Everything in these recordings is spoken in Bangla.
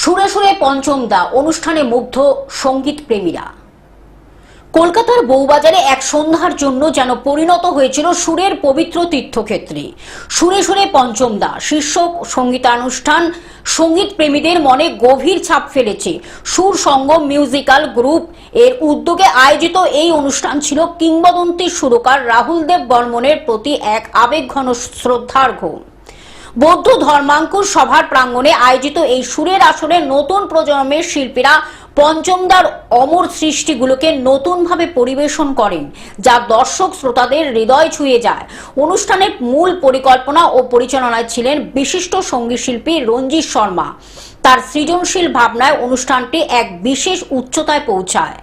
সুরে সুরে পঞ্চম দা অনুষ্ঠানে মুগ্ধ সঙ্গীত প্রেমীরা। কলকাতার বউবাজারে এক সন্ধ্যার জন্য যেন পরিণত হয়েছিল সুরের পবিত্র তীর্থক্ষেত্রে। সুরে সুরে পঞ্চম দা শীর্ষক সঙ্গীতানুষ্ঠান সঙ্গীত প্রেমীদের মনে গভীর ছাপ ফেলেছে। সুর সঙ্গম মিউজিক্যাল গ্রুপ এর উদ্যোগে আয়োজিত এই অনুষ্ঠান ছিল কিংবদন্তি সুরকার রাহুল দেব বর্মনের প্রতি এক আবেগঘন শ্রদ্ধার্ঘ্য। বৌদ্ধ ধর্মাঙ্কুর সভার প্রাঙ্গণে আয়োজিত এই সুরের আসরে নতুন প্রজন্মের শিল্পীরা পঞ্চমদার অমর সৃষ্টিগুলোকে নতুনভাবে পরিবেশন করেন, যা দর্শক শ্রোতাদের হৃদয় ছুঁয়ে যায়। অনুষ্ঠানের মূল পরিকল্পনা ও পরিচালনায় ছিলেন বিশিষ্ট সঙ্গীতশিল্পী রঞ্জিত শর্মা। তার সৃজনশীল ভাবনায় অনুষ্ঠানটি এক বিশেষ উচ্চতায় পৌঁছায়।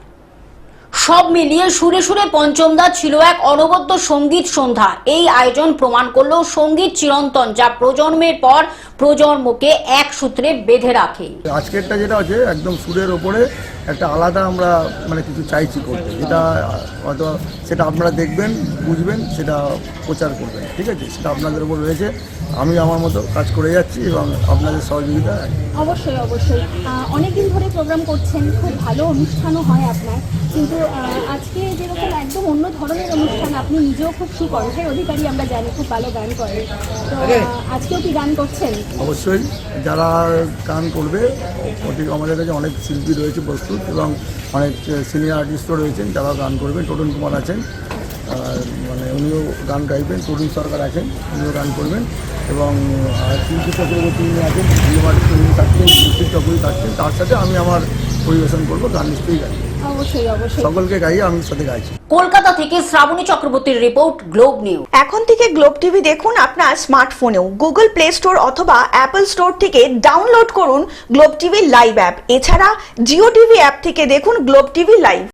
সব মিলিয়ে সুরে সুরে পঞ্চমদা ছিল এক অনবদ্য সঙ্গীত সন্ধ্যা। এই আয়োজন প্রমাণ করল সঙ্গীত চিরন্তন, যা প্রজন্মের পর প্রজন্মকে এক সূত্রে বেঁধে রাখে। আজকেরটা যেটা আছে একদম সুরের ওপরে একটা আলাদা আমরা কিছু চাইছি করতে, যেটা হয়তো সেটা আপনারা দেখবেন, বুঝবেন, সেটা প্রচার করবেন। ঠিক আছে, সেটা আপনাদের উপর রয়েছে। আমি আমার মতো কাজ করে যাচ্ছি এবং আপনাদের সহযোগিতা অবশ্যই অবশ্যই। অনেকদিন ধরে প্রোগ্রাম করছেন, খুব ভালো অনুষ্ঠানও হয় আপনার, কিন্তু আজকে যেরকম একদম অন্য ধরনের অনুষ্ঠান। আপনি নিজেও খুব সুকণ্ঠের অধিকারী, আমরা জানি, খুব ভালো গান করেন। তো আজকেও কি গান করছেন? অবশ্যই, যারা গান করবে আমাদের কাছে অনেক শিল্পী রয়েছে প্রস্তুত এবং অনেক সিনিয়র আর্টিস্টও রয়েছেন যারা গান করবেন। টোটন কুমার আছেন, উনিও গান গাইবেন। তরুণ সরকার আছেন, উনিও গান করবেন এবং শিল্পী চক্রবর্তী উনি আছেন, উনি থাকছেন, শিল্পী চক্রবর্তী থাকছেন। তার সাথে আমি আমার পরিবেশন করবো, গান নিশ্চয়ই গাই। অবশ্যই অবশ্যই, সকলকে গাইয়ে আমি সাথে গাইছি। কলকাতা থেকে শ্রাবণী চক্রবর্তীর রিপোর্ট, গ্লোব নিউজ। এখন থেকে গ্লোব টিভি দেখুন আপনার স্মার্টফোনেও। গুগল প্লে স্টোর অথবা অ্যাপল স্টোর থেকে ডাউনলোড করুন গ্লোব টিভি লাইভ অ্যাপ। এছাড়া জিও টিভি অ্যাপ থেকে দেখুন গ্লোব টিভি লাইভ।